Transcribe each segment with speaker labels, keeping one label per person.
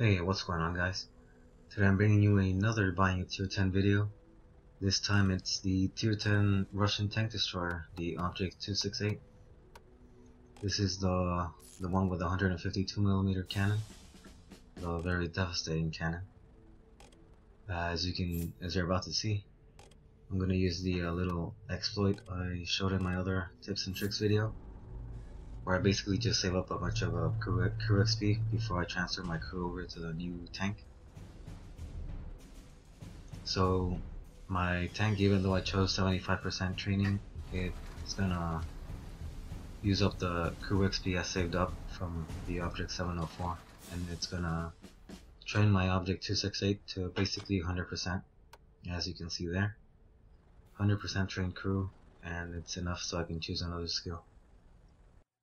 Speaker 1: Hey, what's going on, guys? Today I'm bringing you another buying a tier 10 video. This time it's the tier 10 Russian tank destroyer, the Object 268. This is the one with the 152mm cannon, the very devastating cannon. As you're about to see, I'm gonna use the little exploit I showed in my other tips and tricks video, where I basically just save up a bunch of crew XP before I transfer my crew over to the new tank. So my tank, even though I chose 75% training, it's gonna use up the crew XP I saved up from the Object 704, and it's gonna train my Object 268 to basically 100%, as you can see there. 100% trained crew, and it's enough so I can choose another skill.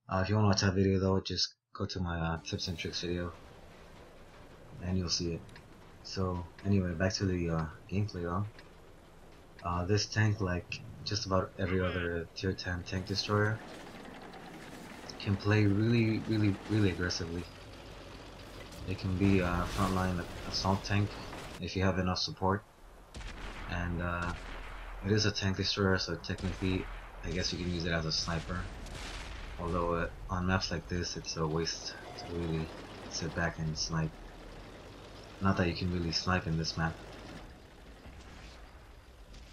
Speaker 1: If you want to watch that video though, just go to my tips and tricks video, and you'll see it. So anyway, back to the gameplay though. This tank, like just about every other tier 10 tank destroyer, can play really aggressively. It can be a frontline assault tank if you have enough support, and it is a tank destroyer, so technically I guess you can use it as a sniper, although on maps like this it's a waste to really sit back and snipe. Not that you can really snipe in this map,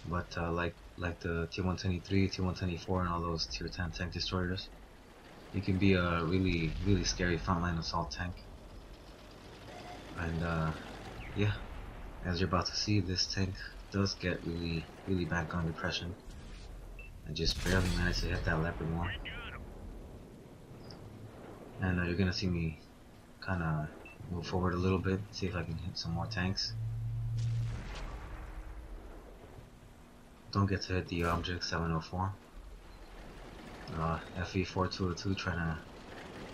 Speaker 1: but like the tier 123, tier 124 and all those tier 10 tank destroyers, it can be a really scary frontline assault tank. And yeah, as you're about to see, this tank does get really bad gun depression. I just barely managed to hit that leopard one, and you're gonna see me kinda move forward a little bit, see if I can hit some more tanks. Don't get to hit the Object 704. FE4202 trying to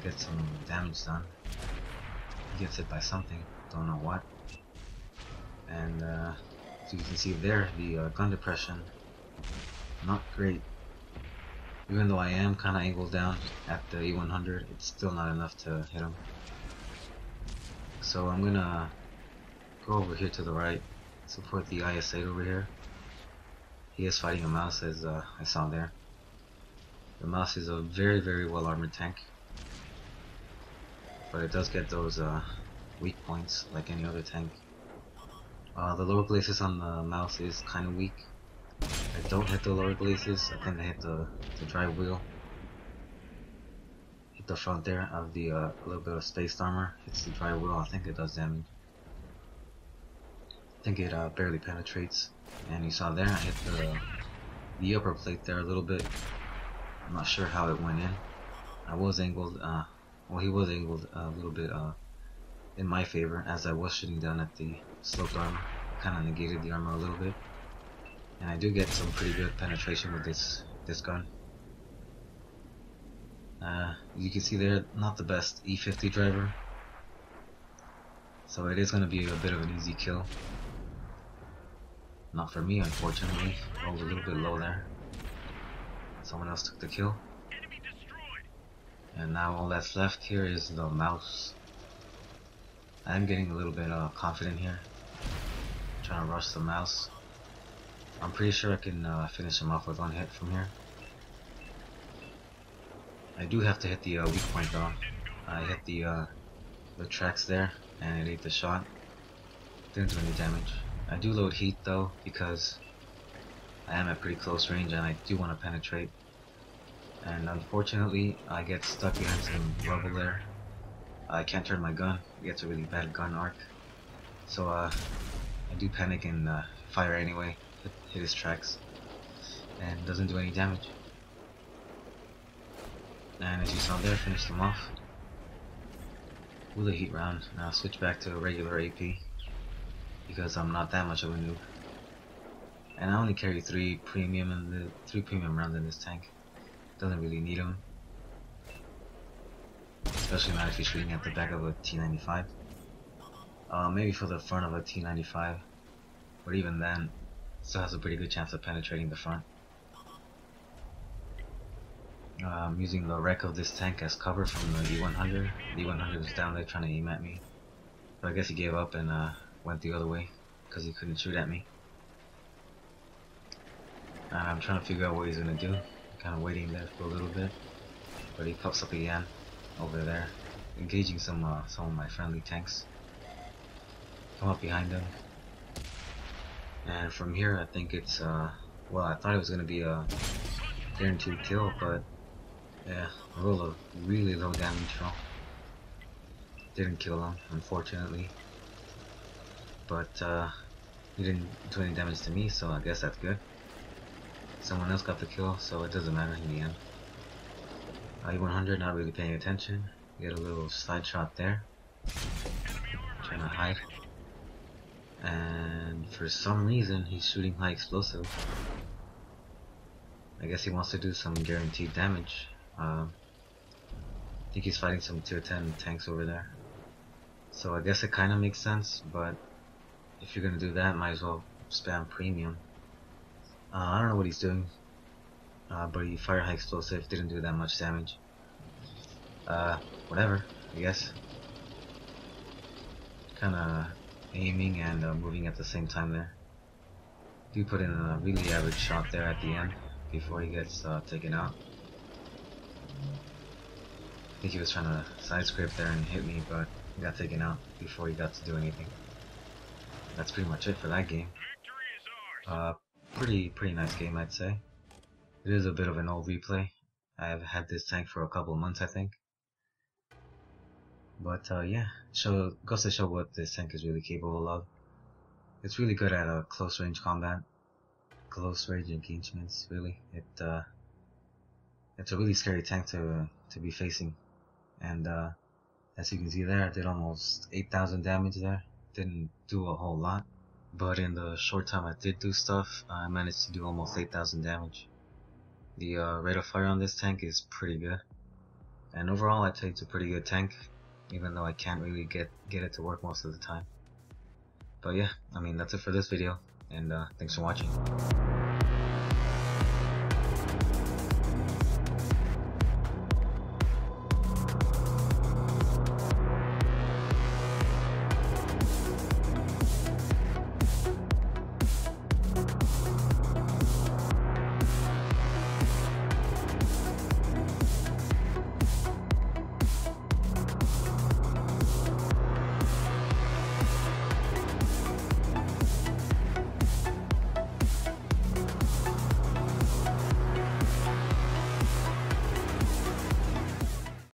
Speaker 1: get some damage done. He gets hit by something, don't know what. And so you can see there, the gun depression, not great. Even though I am kind of angled down at the E100, it's still not enough to hit him. So I'm gonna go over here to the right, support the IS-8 over here. He is fighting a mouse, as I saw there. The mouse is a very well armored tank, but it does get those weak points like any other tank. The lower glacis on the mouse is kind of weak. I don't hit the lower glacis, I think I hit the drive wheel. Hit the front there of the little bit of spaced armor, hits the drive wheel, I think it does damage. I think it barely penetrates. And you saw there, I hit the upper plate there a little bit. I'm not sure how it went in. I was angled, well, he was angled a little bit in my favor, as I was shooting down at the sloped armor. Kind of negated the armor a little bit. And I do get some pretty good penetration with this gun. You can see there, not the best E50 driver, so it is going to be a bit of an easy kill. Not for me, unfortunately. Rolled a little bit low there. Someone else took the kill. And now all that's left here is the mouse. I am getting a little bit confident here. Trying to rush the mouse. I'm pretty sure I can finish him off with one hit from here. I do have to hit the weak point though. I hit the tracks there, and it ate the shot. Didn't do any damage. I do load heat though, because I am at pretty close range and I do want to penetrate. And unfortunately, I get stuck behind some rubble there. I can't turn my gun. It gets a really bad gun arc. So I do panic and fire anyway. Hit his tracks, and doesn't do any damage. And as you saw there, finished him off with a heat round. Now switch back to a regular AP, because I'm not that much of a noob, and I only carry 3 premium rounds in this tank. Doesn't really need them, especially not if you're shooting at the back of a T95. Maybe for the front of a T95, but even then, still has a pretty good chance of penetrating the front. I'm using the wreck of this tank as cover from the E100. The E100 is down there trying to aim at me. But I guess he gave up and went the other way because he couldn't shoot at me. And I'm trying to figure out what he's gonna do. I'm kind of waiting there for a little bit, but he pops up again over there, engaging some of my friendly tanks. Come up behind him, and from here I think it's well, I thought it was gonna be a guaranteed kill, but yeah, I rolled a really low damage roll. Didn't kill him, unfortunately, but he didn't do any damage to me, so I guess that's good. Someone else got the kill, so it doesn't matter in the end. E100 not really paying attention. Get a little side shot there, trying to hide, and for some reason he's shooting high explosive. I guess he wants to do some guaranteed damage. I think he's fighting some tier 10 tanks over there, so I guess it kind of makes sense, but if you're gonna do that, might as well spam premium. I don't know what he's doing, but he fired high explosive, didn't do that much damage. Whatever, I guess. Kinda aiming and moving at the same time there. Do put in a really average shot there at the end before he gets taken out. I think he was trying to side scrape there and hit me, but he got taken out before he got to do anything. That's pretty much it for that game. Pretty nice game, I'd say. It is a bit of an old replay. I've had this tank for a couple of months, I think. But yeah, goes to show what this tank is really capable of. It's really good at a close range combat, close range engagements. Really, it's a really scary tank to be facing. And as you can see there, I did almost 8,000 damage there. Didn't do a whole lot, but in the short time I did do stuff, I managed to do almost 8,000 damage. The rate of fire on this tank is pretty good, and overall I'd say it's a pretty good tank, even though I can't really get it to work most of the time. But yeah, I mean, that's it for this video, and thanks for watching.